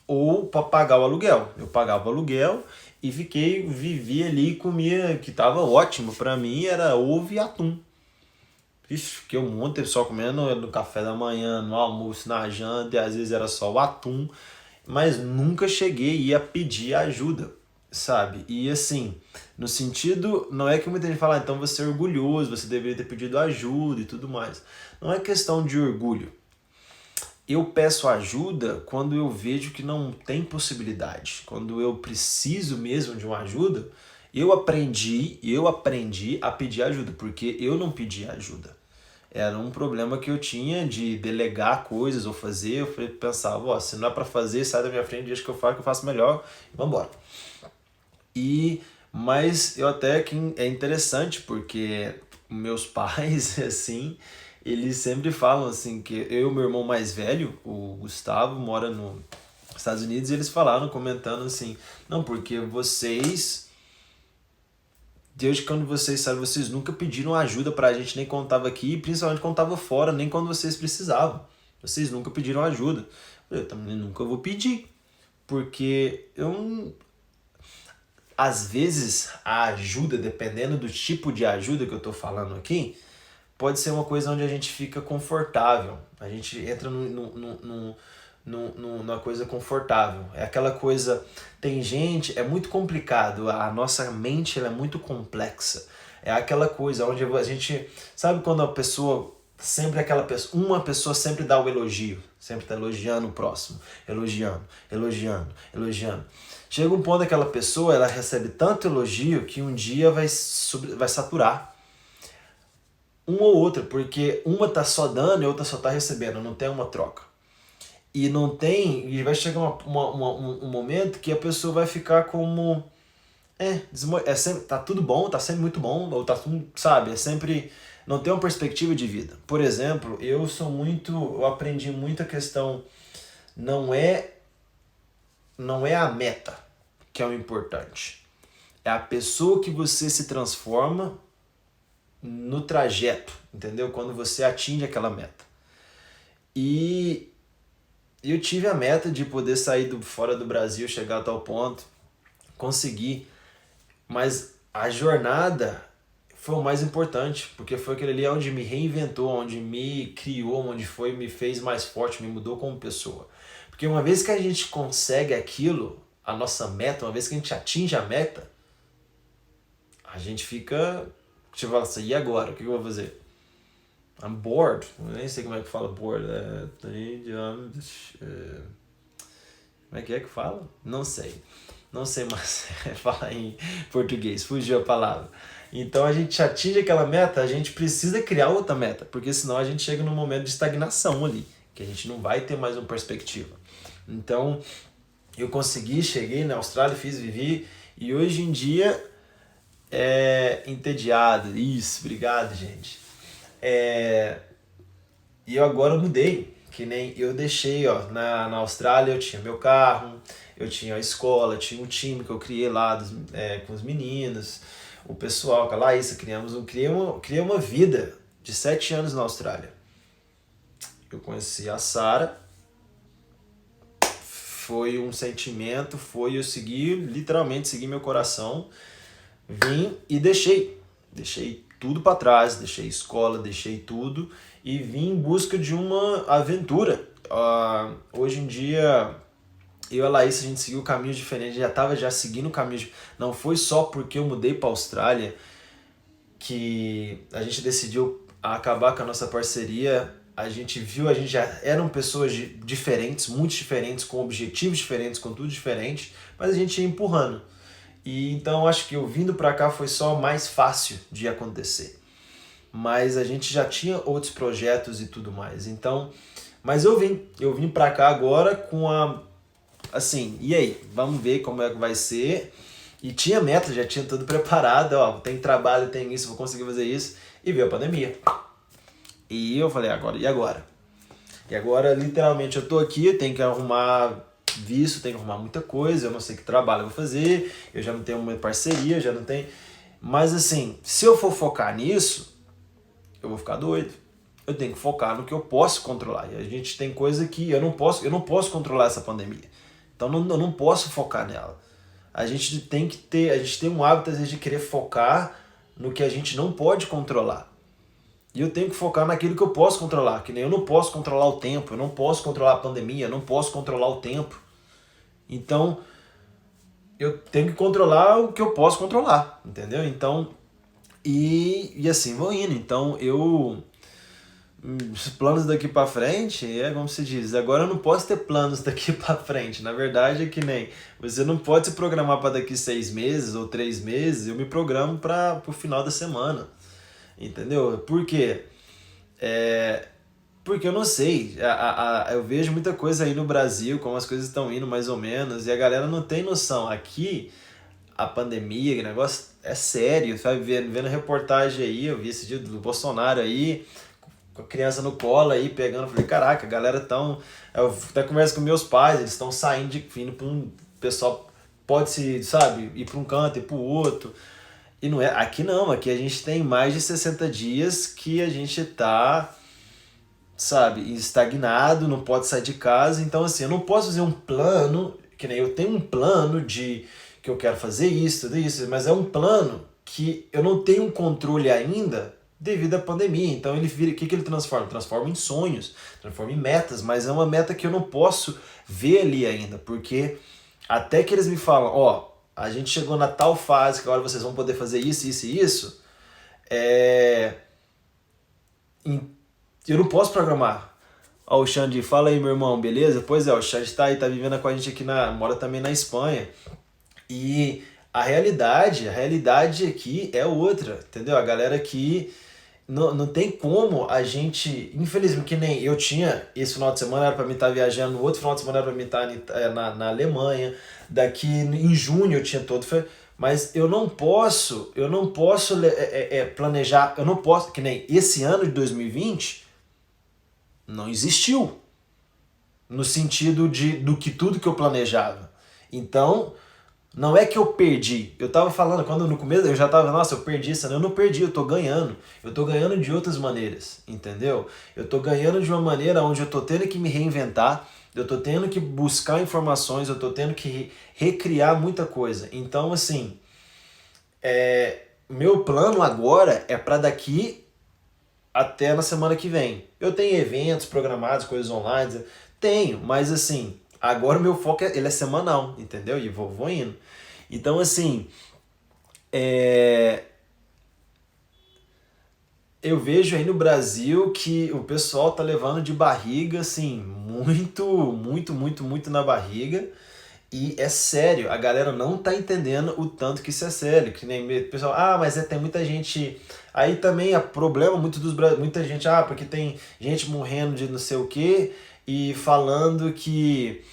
ou para pagar o aluguel. Eu pagava o aluguel e vivi ali e comia, que estava ótimo. Para mim era ovo e atum. Fiquei um monte de pessoal comendo no café da manhã, no almoço, na janta, e às vezes era só o atum. Mas nunca cheguei a pedir ajuda, sabe? E assim, no sentido, não é que muita gente fala, então você é orgulhoso, você deveria ter pedido ajuda e tudo mais. Não é questão de orgulho. Eu peço ajuda quando eu vejo que não tem possibilidade. Quando eu preciso mesmo de uma ajuda, eu aprendi a pedir ajuda, porque eu não pedi ajuda. Era um problema que eu tinha de delegar coisas ou fazer. Eu pensava, se não é para fazer, sai da minha frente, deixa que eu faço melhor e vambora. Mas eu até que é interessante, porque meus pais, assim, eles sempre falam assim, que eu e meu irmão mais velho, o Gustavo, mora nos Estados Unidos, e eles falaram, comentando assim, não, porque desde quando vocês sabem, vocês nunca pediram ajuda pra gente, nem quando tava aqui, principalmente quando tava fora, nem quando vocês precisavam. Vocês nunca pediram ajuda. Eu também nunca vou pedir, porque às vezes a ajuda, dependendo do tipo de ajuda que eu tô falando aqui, pode ser uma coisa onde a gente fica confortável. A gente entra numa coisa confortável. É aquela coisa, tem gente, é muito complicado, a nossa mente ela é muito complexa. É aquela coisa onde a gente, sabe quando a pessoa, uma pessoa sempre dá o elogio, sempre está elogiando o próximo, elogiando. Chega um ponto daquela pessoa, ela recebe tanto elogio que um dia vai saturar. Uma ou outra, porque uma tá só dando e a outra só tá recebendo, não tem uma troca. E vai chegar um momento que a pessoa vai ficar como sempre, tá tudo bom, tá sempre muito bom, ou tá tudo, sabe, não tem uma perspectiva de vida. Por exemplo, eu aprendi muito a questão, não é a meta que é o importante, é a pessoa que você se transforma no trajeto, entendeu? Quando você atinge aquela meta. E eu tive a meta de poder sair fora do Brasil, chegar a tal ponto, conseguir, mas a jornada foi o mais importante, porque foi aquele ali onde me reinventou, onde me criou, me fez mais forte, me mudou como pessoa. Porque uma vez que a gente consegue aquilo, a nossa meta, uma vez que a gente atinge a meta, a gente fica Você fala assim, e agora? O que eu vou fazer? I'm bored. Eu nem sei como é que fala bored. Como é que fala? Não sei. Não sei mais falar em português. Fugiu a palavra. Então a gente atinge aquela meta, a gente precisa criar outra meta. Porque senão a gente chega num momento de estagnação ali. Que a gente não vai ter mais uma perspectiva. Então eu consegui, cheguei na Austrália, vivi. E hoje em dia entediado. Isso, obrigado, gente. E eu agora mudei, que nem eu deixei, na Austrália eu tinha meu carro, eu tinha a escola, tinha um time que eu criei lá com os meninos, o pessoal, com a Laísa, criei uma vida de 7 anos na Austrália. Eu conheci a Sara, foi um sentimento, eu literalmente segui meu coração, vim e deixei tudo para trás, deixei escola, deixei tudo e vim em busca de uma aventura. Hoje em dia, eu e a Laís, a gente seguiu caminhos diferentes, já estava seguindo caminhos. Não foi só porque eu mudei para a Austrália que a gente decidiu acabar com a nossa parceria. A gente já eram pessoas diferentes, muito diferentes, com objetivos diferentes, com tudo diferente, mas a gente ia empurrando. E então acho que eu vindo para cá foi só mais fácil de acontecer. Mas a gente já tinha outros projetos e tudo mais. Então, mas eu vim para cá agora com assim, e aí, vamos ver como é que vai ser. E tinha meta, já tinha tudo preparado, tem trabalho, tem isso, vou conseguir fazer isso. E veio a pandemia. E eu falei, e agora? E agora, literalmente, eu tô aqui, tenho que arrumar visto, tenho que arrumar muita coisa, eu não sei que trabalho eu vou fazer, eu já não tenho uma parceria, já não tenho... Mas assim, se eu for focar nisso, eu vou ficar doido. Eu tenho que focar no que eu posso controlar. E a gente tem coisa que eu não posso controlar essa pandemia. Então eu não posso focar nela. A gente tem um hábito às vezes de querer focar no que a gente não pode controlar. E eu tenho que focar naquilo que eu posso controlar, que nem eu não posso controlar o tempo, eu não posso controlar a pandemia, eu não posso controlar o tempo. Então, eu tenho que controlar o que eu posso controlar, entendeu? Então, e assim vou indo. Então, os planos daqui pra frente, como se diz, agora eu não posso ter planos daqui pra frente. Na verdade é que nem, você não pode se programar para daqui 6 meses ou 3 meses, eu me programo para o final da semana. Entendeu? Por quê? Porque eu não sei, eu vejo muita coisa aí no Brasil, como as coisas estão indo mais ou menos, e a galera não tem noção. Aqui, a pandemia, que negócio é sério, sabe? Vendo reportagem aí, eu vi esse dia do Bolsonaro aí, com a criança no colo aí, pegando, falei, caraca, a galera eu até converso com meus pais, eles estão saindo, vindo para um pessoal, pode se, sabe, ir para um canto e para o outro. E não é, aqui não, aqui a gente tem mais de 60 dias que a gente tá, sabe, estagnado, não pode sair de casa. Então assim, eu não posso fazer um plano, que nem eu tenho um plano de que eu quero fazer isso, tudo isso, mas é um plano que eu não tenho controle ainda devido à pandemia. Então ele vira, o que ele transforma? Transforma em sonhos, transforma em metas, mas é uma meta que eu não posso ver ali ainda, porque até que eles me falam, a gente chegou na tal fase que agora vocês vão poder fazer isso, isso e isso, eu não posso programar. O Xande, fala aí, meu irmão, beleza? Pois é, o Xande tá aí, tá vivendo com a gente aqui, mora também na Espanha. E a realidade aqui é outra, entendeu? A galera aqui não tem como a gente, infelizmente, que nem eu tinha, esse final de semana era para mim estar viajando, no outro final de semana era para mim estar na Alemanha, daqui em junho eu tinha todo, mas eu não posso planejar, eu não posso, que nem esse ano de 2020 não existiu, no sentido do que tudo que eu planejava. Então, não é que eu perdi. Eu tava falando, quando no começo eu já tava, nossa, eu perdi isso. Eu não perdi, eu tô ganhando. Eu tô ganhando de outras maneiras, entendeu? Eu tô ganhando de uma maneira onde eu tô tendo que me reinventar, eu tô tendo que buscar informações, eu tô tendo que recriar muita coisa. Então, assim, meu plano agora é para daqui até na semana que vem. Eu tenho eventos programados, coisas online, tenho, mas assim, agora o meu foco ele é semanal, entendeu? E vou indo. Então, assim, eu vejo aí no Brasil que o pessoal tá levando de barriga, assim, muito na barriga. E é sério, a galera não tá entendendo o tanto que isso é sério. Que nem o pessoal, mas tem muita gente. Aí também é problema muita gente, porque tem gente morrendo de não sei o quê e falando que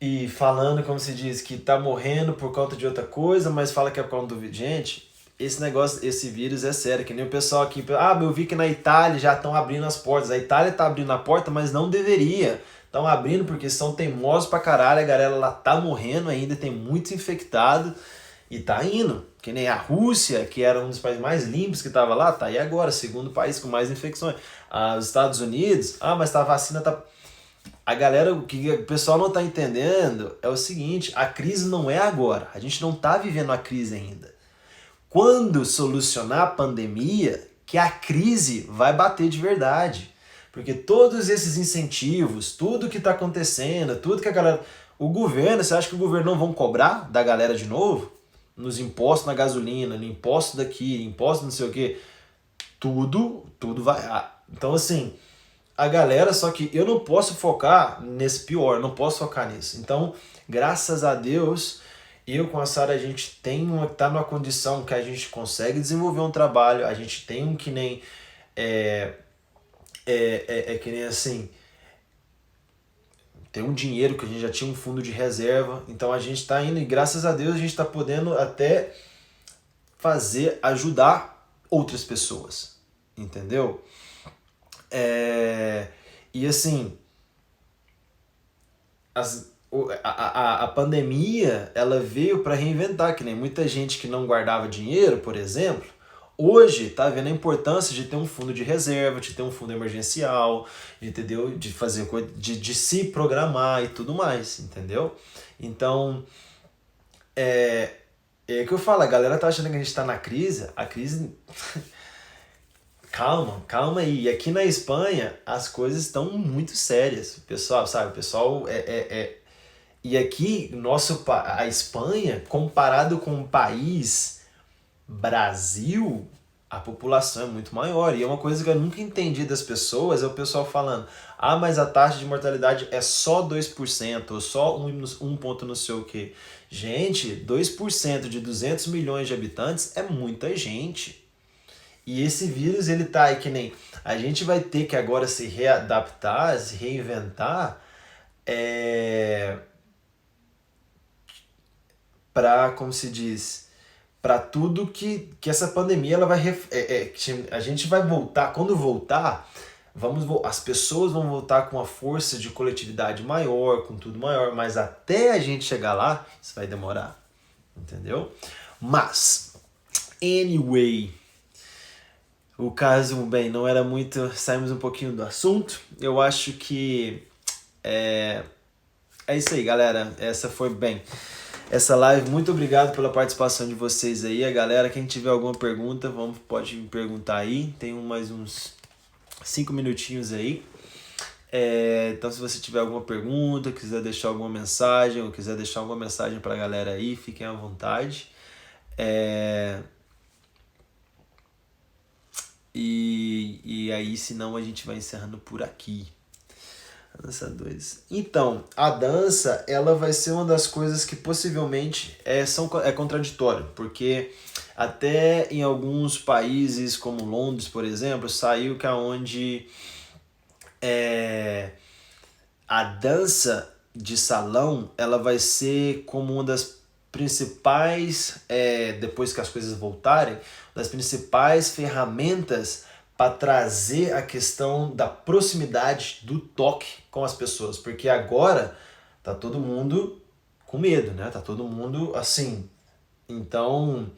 e falando, como se diz, que tá morrendo por conta de outra coisa, mas fala que é por conta do... Gente, esse negócio, esse vírus é sério, que nem o pessoal aqui... eu vi que na Itália já estão abrindo as portas. A Itália tá abrindo a porta, mas não deveria. Estão abrindo porque são teimosos pra caralho, a galera lá tá morrendo ainda, tem muitos infectados e tá indo. Que nem a Rússia, que era um dos países mais limpos que tava lá, tá aí agora, segundo país com mais infecções. Os Estados Unidos, mas a vacina tá... A galera, o que o pessoal não está entendendo é o seguinte, a crise não é agora, a gente não está vivendo a crise ainda. Quando solucionar a pandemia, que a crise vai bater de verdade. Porque todos esses incentivos, tudo que está acontecendo, tudo que a galera... O governo, você acha que o governo não vão cobrar da galera de novo? Nos impostos na gasolina, no imposto daqui, imposto não sei o quê. Tudo vai... Então assim... A galera, só que eu não posso focar nesse pior, não posso focar nisso. Então, graças a Deus, eu com a Sara, a gente tá numa condição que a gente consegue desenvolver um trabalho, a gente tem um que nem, que nem assim, tem um dinheiro que a gente já tinha um fundo de reserva, então a gente tá indo e graças a Deus a gente tá podendo até ajudar outras pessoas, entendeu? E assim, a pandemia ela veio para reinventar, que nem muita gente que não guardava dinheiro, por exemplo, hoje tá vendo a importância de ter um fundo de reserva, de ter um fundo emergencial, entendeu? De fazer coisa, de se programar e tudo mais, entendeu? Então, é que eu falo, a galera tá achando que a gente tá na crise, a crise... Calma aí. E aqui na Espanha as coisas estão muito sérias. O pessoal, sabe? O pessoal E aqui, a Espanha, comparado com o país Brasil, a população é muito maior. E é uma coisa que eu nunca entendi das pessoas, é o pessoal falando, mas a taxa de mortalidade é só 2%, ou só um ponto não sei o quê. Gente, 2% de 200 milhões de habitantes é muita gente. E esse vírus, ele tá aí que nem... A gente vai ter que agora se readaptar, se reinventar para, como se diz, para tudo que essa pandemia ela vai... a gente vai voltar, quando voltar, as pessoas vão voltar com uma força de coletividade maior, com tudo maior, mas até a gente chegar lá, isso vai demorar, entendeu? Mas, anyway... O caso, bem, não era muito... Saímos um pouquinho do assunto. Eu acho que... É isso aí, galera. Essa foi bem. Essa live, muito obrigado pela participação de vocês aí. A galera, quem tiver alguma pergunta, pode me perguntar aí. Tem mais uns 5 minutinhos aí. Então, se você tiver alguma pergunta, quiser deixar alguma mensagem, ou quiser deixar alguma mensagem pra galera aí, fiquem à vontade. E aí, senão a gente vai encerrando por aqui. Dança 2. Então, a dança, ela vai ser uma das coisas que possivelmente é contraditório, porque até em alguns países como Londres, por exemplo, saiu que aonde a dança de salão, ela vai ser como uma das principais, depois que as coisas voltarem, das principais ferramentas para trazer a questão da proximidade do toque com as pessoas, porque agora tá todo mundo com medo, né? Tá todo mundo assim. Então,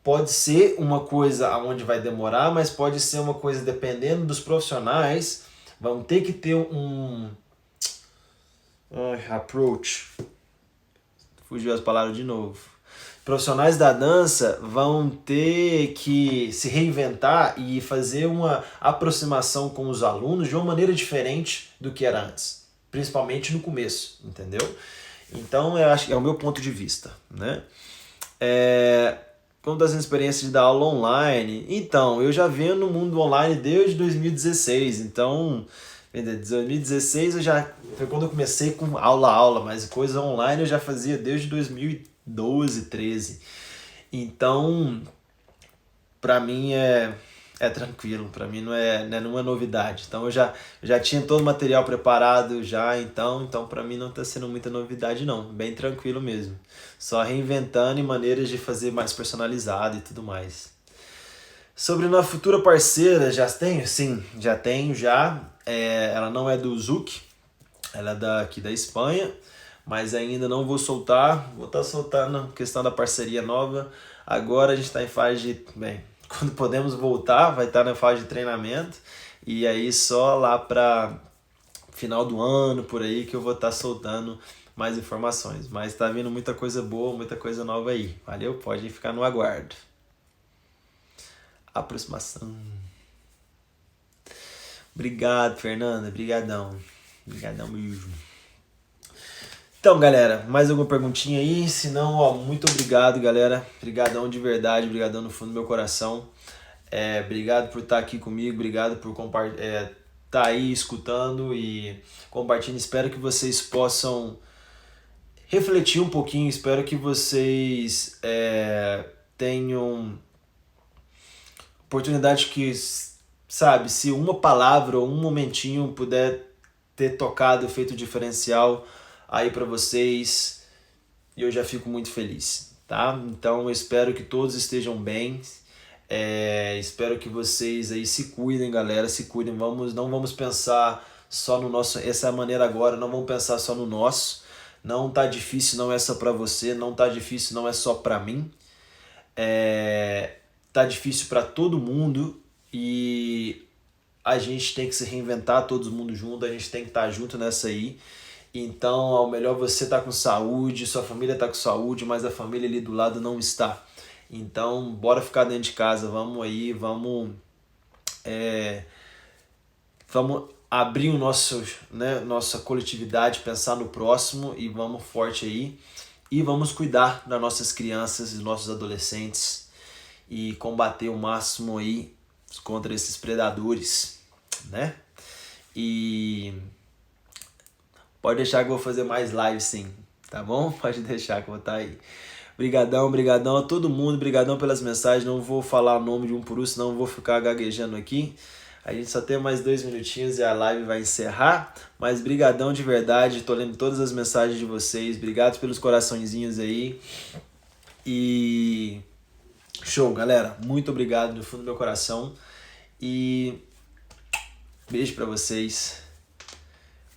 pode ser uma coisa onde vai demorar, mas pode ser uma coisa, dependendo dos profissionais, vão ter que ter um approach. Fugiu as palavras de novo. Profissionais da dança vão ter que se reinventar e fazer uma aproximação com os alunos de uma maneira diferente do que era antes, principalmente no começo, entendeu? Então, eu acho que é o meu ponto de vista, né? como está sendo a experiência de dar aula online? Então, eu já venho no mundo online desde 2016, então, em 2016 foi quando eu comecei com aula, mas coisa online eu já fazia desde 2012, 13. Então, para mim é tranquilo, para mim não é nenhuma novidade. Então eu já tinha todo o material preparado já, então para mim não está sendo muita novidade não, bem tranquilo mesmo. Só reinventando e maneiras de fazer mais personalizado e tudo mais. Sobre uma futura parceira, já tenho? Sim, já tenho já. Ela não é do Zuc, ela é daqui da Espanha, mas ainda não vou soltar. Vou estar soltando questão da parceria nova. Agora a gente está em fase de... quando podemos voltar, vai estar na fase de treinamento. E aí só lá para final do ano, por aí, que eu vou estar soltando mais informações. Mas tá vindo muita coisa boa, muita coisa nova aí. Valeu? Pode ficar no aguardo. Aproximação. Obrigado, Fernanda. Obrigadão mesmo. Então, galera, mais alguma perguntinha aí? Se não, ó, muito obrigado, galera. Obrigadão de verdade, obrigadão no fundo do meu coração. Obrigado por estar aqui comigo, obrigado por estar aí escutando e compartilhando. Espero que vocês possam refletir um pouquinho, espero que vocês tenham oportunidade que, sabe, se uma palavra ou um momentinho puder ter tocado, feito diferencial aí para vocês, eu já fico muito feliz, tá? Então eu espero que todos estejam bem, espero que vocês aí se cuidem, galera, se cuidem, não vamos pensar só no nosso, essa é a maneira agora, não vamos pensar só no nosso, não tá difícil, não é só para você, não tá difícil, não é só para mim, tá difícil para todo mundo e a gente tem que se reinventar, todo mundo junto, a gente tem que estar junto nessa aí. Então, ao melhor você tá com saúde, sua família tá com saúde, mas a família ali do lado não está. Então, bora ficar dentro de casa, vamos aí, vamos abrir o nossa coletividade, pensar no próximo e vamos forte aí. E vamos cuidar das nossas crianças e dos nossos adolescentes e combater o máximo aí contra esses predadores, né? E pode deixar que eu vou fazer mais live sim, tá bom? Pode deixar que eu vou estar aí. Brigadão a todo mundo, brigadão pelas mensagens, não vou falar o nome de um por um, senão eu vou ficar gaguejando aqui. A gente só tem mais 2 minutinhos e a live vai encerrar, mas brigadão de verdade, tô lendo todas as mensagens de vocês, obrigado pelos coraçõezinhos aí. E show, galera, muito obrigado do fundo do meu coração e beijo pra vocês.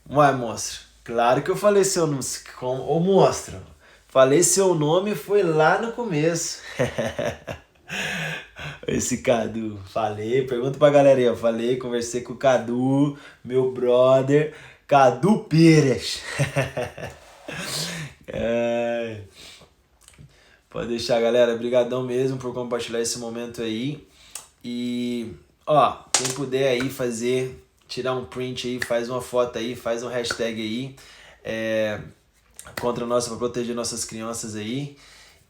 Uai, monstro, claro que eu falei seu nome, ô monstro, falei seu nome, foi lá no começo. Esse Cadu, falei, pergunta pra galera aí, ó, falei, conversei com o Cadu, meu brother, Cadu Pires. Pode deixar, galera, brigadão mesmo por compartilhar esse momento aí. E, ó, quem puder aí tirar um print aí, faz uma foto aí, faz um hashtag aí, pra proteger nossas crianças aí.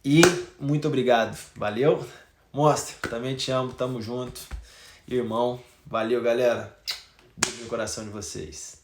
E muito obrigado, valeu? Monstro, também te amo, tamo junto. Irmão, valeu, galera. Beijo no coração de vocês.